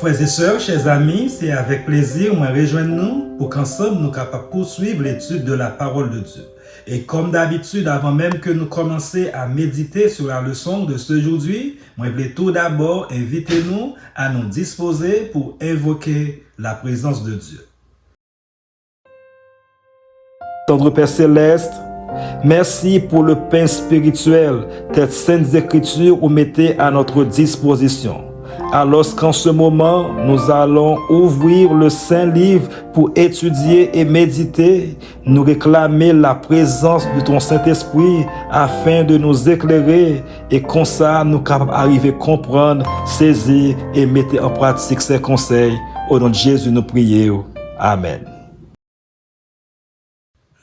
Frères et sœurs, chers amis, c'est avec plaisir, moi rejoignez-nous pour qu'ensemble nous capables poursuivre l'étude de la parole de Dieu. Et comme d'habitude, avant même que nous commencions à méditer sur la leçon de ce aujourd'hui, moi je voulais tout d'abord inviter nous à nous disposer pour invoquer la présence de Dieu. Tendre Père Céleste, merci pour le pain spirituel, tes saintes écritures vous mettez à notre disposition. Alors qu'en ce moment, nous allons ouvrir le Saint Livre pour étudier et méditer, nous réclamer la présence de ton Saint-Esprit afin de nous éclairer et comme ça, nous capables d'arriver à comprendre, saisir et mettre en pratique ces conseils. Au nom de Jésus, nous prions. Amen.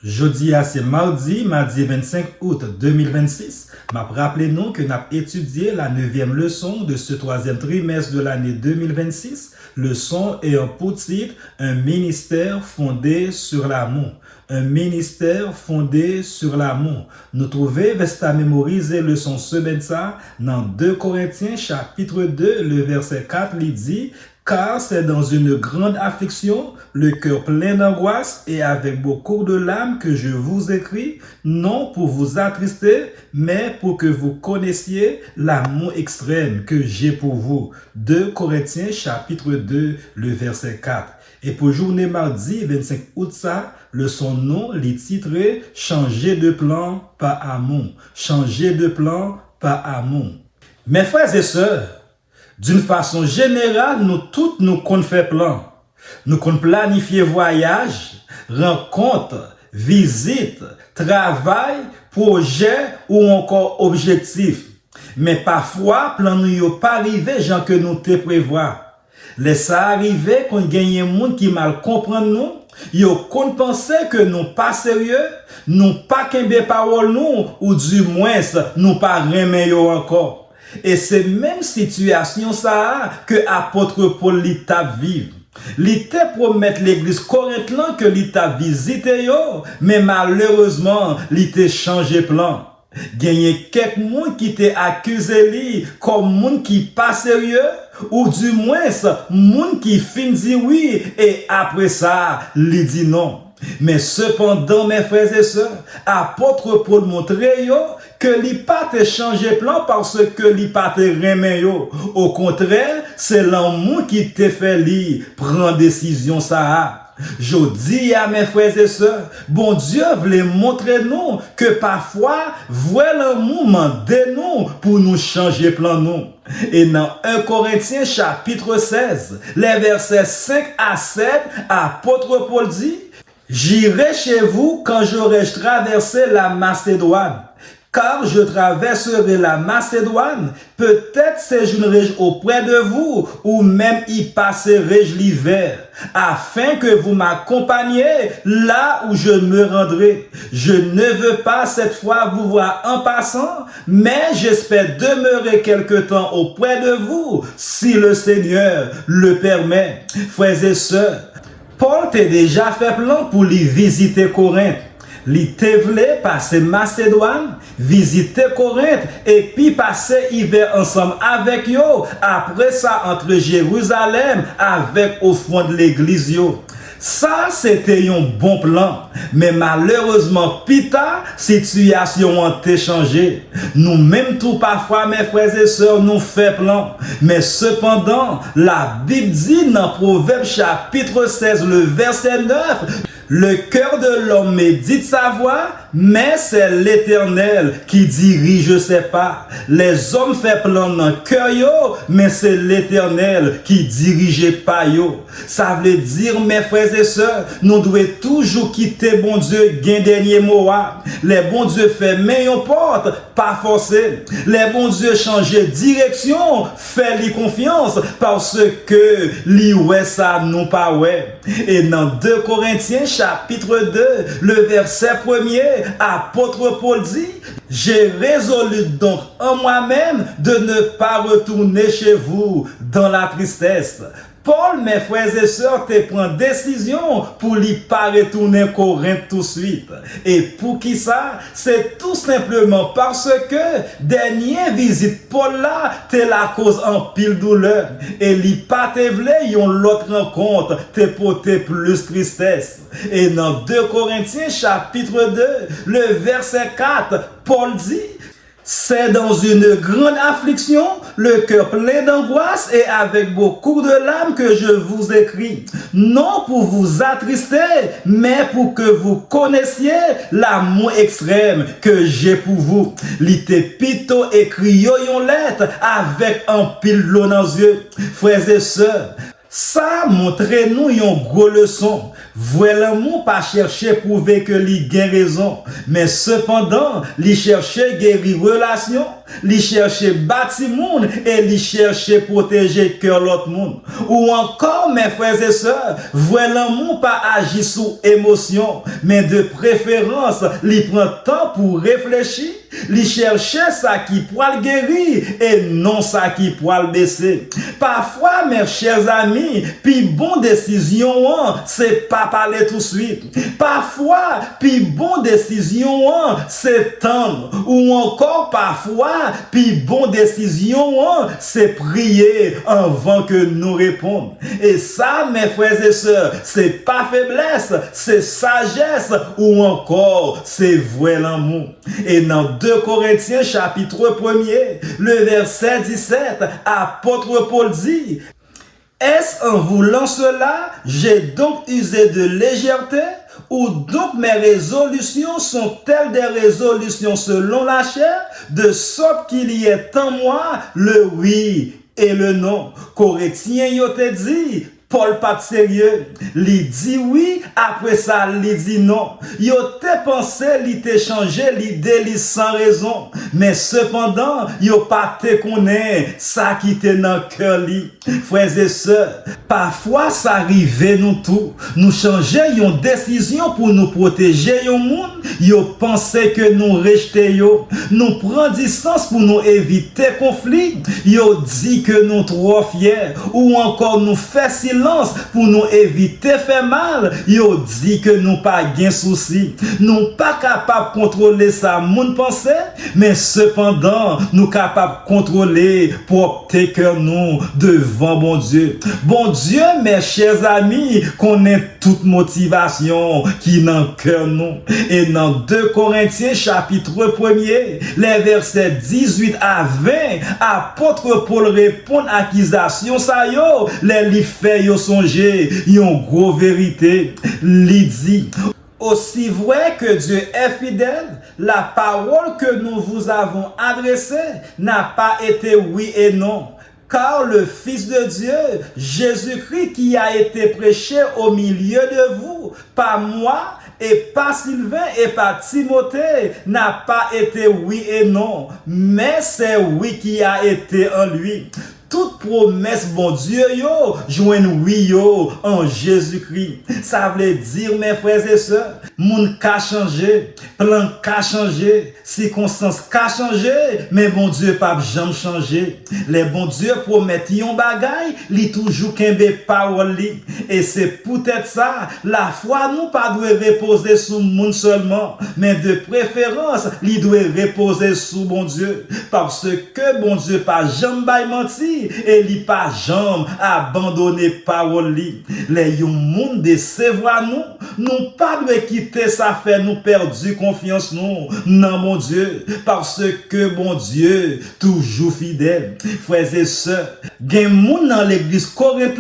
Jeudi, c'est mardi 25 août 2026. M'a rappelé nous que nous avons étudié la 9e leçon de ce 3e trimestre de l'année 2026. Leçon ayant pour titre un ministère fondé sur l'amour. Un ministère fondé sur l'amour. Nous trouvons à mémoriser leçon semaine ça dans 2 Corinthiens chapitre 2, le verset 4, il dit: car c'est dans une grande affliction, le cœur plein d'angoisse et avec beaucoup de larmes que je vous écris, non pour vous attrister, mais pour que vous connaissiez l'amour extrême que j'ai pour vous. 2 Corinthiens chapitre 2, le verset 4. Et pour journée mardi 25 août ça, le son nom est titré « Changer de plan par amour ». Changer de plan par amour. Mes frères et sœurs, d'une façon générale, nous tous nous comptons faire plan. Nous comptons planifier voyage, rencontres, visites, travail, projet ou encore objectif. Mais parfois, plan nous pas arrivé gens que nous te prévoir. Laisse ça arriver qu'on gagne un monde qui mal comprend nous. Yo qu'on pensait que nous pas sérieux, nous pas kembe parole nous ou du moins nous pas remet yo encore. Et c'est même situation ça que apôtre Paul l'ita vive. L'ité promet l'église Corinthe que l'ita visité yo, mais malheureusement l'ité changé plan. Gagné quelques monde qui t'est accusé li comme monde qui pas sérieux ou du moins monde qui fin dit oui et après ça li dit non. Mais cependant, mes frères et sœurs, apôtre Paul montre yo que li pas te changer plan parce que li pas te remet yo. Au contraire, c'est l'amour qui te fait li prendre décision ça. Je dis à mes frères et sœurs, bon Dieu voulait montrer nous que parfois, voilà l'amour mande nous pour nous changer plan nous. Et dans 1 Corinthiens chapitre 16, les versets 5 à 7, apôtre Paul dit: j'irai chez vous quand j'aurai traversé la Macédoine. Car je traverserai la Macédoine, peut-être séjournerai-je auprès de vous, ou même y passerai-je l'hiver, afin que vous m'accompagniez là où je me rendrai. Je ne veux pas cette fois vous voir en passant, mais j'espère demeurer quelque temps auprès de vous, si le Seigneur le permet. Frères et sœurs, Paul t'a déjà fait plan pour lui visiter Corinthe. Li te vle passer Macédoine, visiter Corinthe et puis passer hiver ensemble avec yo. Après ça, entre Jérusalem avec au fond de l'église yo. Ça, c'était un bon plan. Mais malheureusement, pita, situation a été changée. Nous-mêmes tout parfois, mes frères et sœurs, nous fait plan. Mais cependant, la Bible dit dans Proverbe chapitre 16, le verset 9, le cœur de l'homme médite sa voix, mais c'est l'Éternel qui dirige ses pas. Les hommes font plan dans le cœur, mais c'est l'Éternel qui dirige pas yo. Ça veut dire, mes frères et sœurs, nous devons toujours quitter bon Dieu, gain dernier mot. Les bons Dieu fait meilleure porte, pas forcer. Les bons Dieu changer direction, fait lui confiance, parce que li ouais ça nous pas ouais. Et dans 2 Corinthiens chapitre 2, le verset 1er, apôtre Paul dit: j'ai résolu donc en moi-même de ne pas retourner chez vous dans la tristesse. Paul, mes frères et sœurs, te prend décision pour lui pas retourner Corinthe tout de suite. Et pour qui ça? C'est tout simplement parce que dernière visite Paul là, te la cause en pile douleur. Et lui pas te vle yon l'autre rencontre, te porter plus tristesse. Et dans 2 Corinthiens chapitre 2, le verset 4, Paul dit: c'est dans une grande affliction, le cœur plein d'angoisse et avec beaucoup de larmes que je vous écris. Non pour vous attrister, mais pour que vous connaissiez l'amour extrême que j'ai pour vous. L'ité plutôt écrit yon lettre avec un pile l'eau dans les yeux. Frères et sœurs, ça montre nous une grosse leçon. Vrai l'amour pas chercher prouver que li gain raison, mais cependant, li chercher guérir relation, li chercher bâtir monde et li chercher protéger cœur l'autre monde. Ou encore, mes frères et sœurs, vrai l'amour pas agir sous émotion, mais de préférence, li prend temps pour réfléchir, li chercher ça qui pourra le guérir et non ça qui pourra le baisser. Parfois, mes chers amis, puis bonne décision, c'est pas parler tout de suite. Parfois, puis bonne décision, c'est tendre. Ou encore parfois, puis bonne décision, c'est prier avant que nous répondions. Et ça, mes frères et sœurs, c'est pas faiblesse, c'est sagesse ou encore c'est vrai l'amour. Et dans 2 Corinthiens chapitre 1er, le verset 17, apôtre Paul dit: est-ce en voulant cela, j'ai donc usé de légèreté, ou donc mes résolutions sont-elles des résolutions selon la chair, de sorte qu'il y ait en moi le oui et le non. Corinthiens, yo te dit, Paul pas sérieux, li dit oui, après ça li dit non. Yo te pensé li te changé l'idée li sans raison, mais cependant yo pas te connaît ça qui te dans cœur li. Frères et sœurs, parfois ça arrive nous tout, nous changer une décision pour nous protéger yon monde, yo pensé que nous rejeter yo, nous prend distance pour nous éviter conflit, yo dit que nous trop fiers ou encore nous fait silence pour nous éviter faire mal. Yo dit que nous pas gain souci, nous pas capable contrôler ça moun pensée, mais cependant nous capable contrôler propre cœur nous devant bon Dieu. Bon Dieu, mes chers amis, connaît toute motivation qui dans cœur nous. Et dans 2 Corinthiens chapitre 1er, les versets 18 à 20, apôtre Paul répond à accusation ça yo, les li fait yo songer yon gros vérité. Li dit: aussi vrai que Dieu est fidèle, la parole que nous vous avons adressée n'a pas été oui et non. Car le Fils de Dieu, Jésus-Christ, qui a été prêché au milieu de vous, par moi et par Sylvain et par Timothée, n'a pas été oui et non, mais c'est oui qui a été en lui. Toute promesse, bon Dieu, yo, joigne oui, yo, en Jésus-Christ. Ça veut dire, mes frères et sœurs, moun ka changé, plan ka changé, circonstances ka changé, mais bon Dieu pas jamais changé. Les bon Dieu promettent yon bagay, li toujours kembe parole li. Et c'est peut-être ça, la foi nous pas doit reposer sur moun seulement, mais de préférence, li doit reposer sur bon Dieu. Parce que bon Dieu pas jamais bay menti, et li pas jamais abandonné parole li. Les yon moun décevoir nous pas doit quitter ça fait nous perdu confiance nous non mon Dieu, parce que bon Dieu toujours fidèle. Frères et sœurs, gen moun dans l'église Corinthe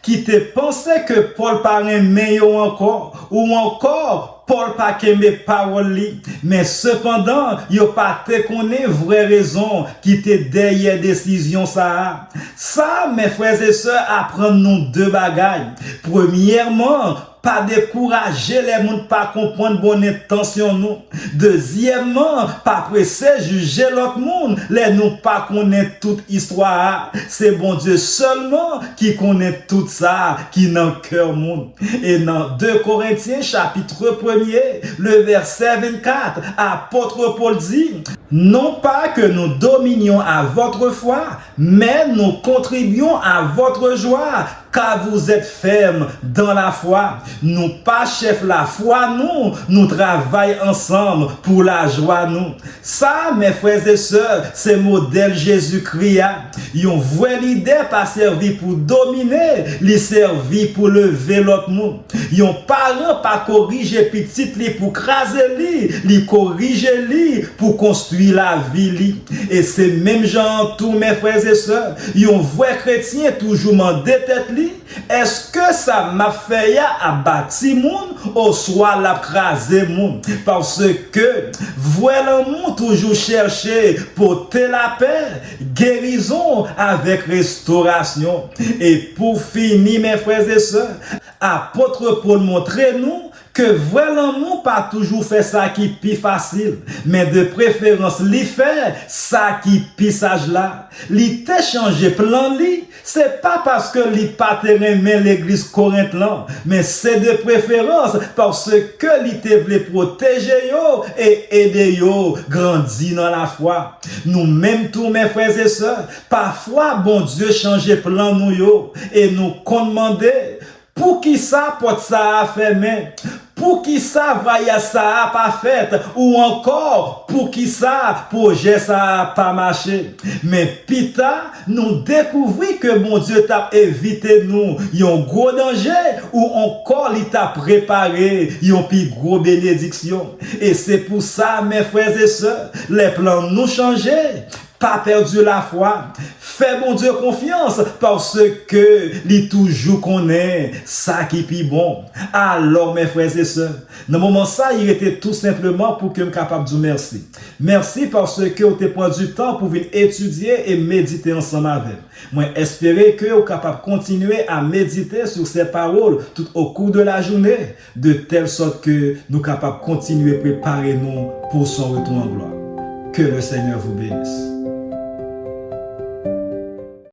qui te pensait que Paul pas aimé encore, ou encore Paul pas aimé parole li, mais cependant yo pas te connaît vraie raison qui te derrière décision ça. Ça, mes frères et sœurs, apprendre nous deux bagailles. Premièrement, pas décourager les gens, pas comprendre bonne intention nous. Deuxièmement, pas presser juger l'autre monde, les nous pas connaître toute histoire. C'est bon Dieu seulement qui connaît tout ça, qui dans cœur monde. Et dans 2 Corinthiens chapitre 1er, le verset 24, apôtre Paul dit: non pas que nous dominions à votre foi, mais nous contribuons à votre joie, car vous êtes ferme dans la foi. Nous pas chef la foi, nous travaillons ensemble pour la joie, nous. Ça, mes frères et sœurs, c'est modèle Jésus-Christ. Ils ont vraie l'idée pas servi pour dominer, ils servi pour lever l'autre monde. Ils ont parents pas corriger petit li pour craser li corriger li pour construire la vie li. Et c'est même gens tous mes frères et sœurs, ils ont vrai chrétien toujours mandé tête li, est-ce que ça m'a fait à bâtir monde ou soit la craser monde? Parce que voilà monde toujours chercher porter la paix, guérison avec restauration. Et pour finir mes frères et sœurs, apôtre Paul montrer nous que vraiment pas toujours fait ça qui est plus facile, mais de préférence li fait ça qui plus sage là. Li te changé plan li, c'est pas parce que li pas te remet l'église Corinthe là, mais c'est de préférence parce que li te voulait protéger yo et aider yo grandir dans la foi. Nous même tous mes frères et sœurs, parfois bon Dieu change plan nous yo et nous demander pour qui ça porte ça à fermer? Pour qui ça voyage ça a pas fait? Ou encore pour qui ça projet ça a pas marché? Mais pita, nous découvrons que mon Dieu t'a évité nous un gros danger ou encore il t'a préparé une plus gros bénédiction. Et c'est pour ça mes frères et sœurs, les plans nous changer. Pas perdu la foi. Fais mon Dieu confiance parce que il toujours connaît ça qui est bon. Alors mes frères et sœurs, dans le moment ça, il était tout simplement pour que je sois capable de dire merci. Merci parce que vous avez pris du temps pour venir étudier et méditer ensemble avec. Moi, espérer que vous êtes capable de continuer à méditer sur ces paroles tout au cours de la journée, de telle sorte que nous sommes capables de continuer à préparer nous pour son retour en gloire. Que le Seigneur vous bénisse.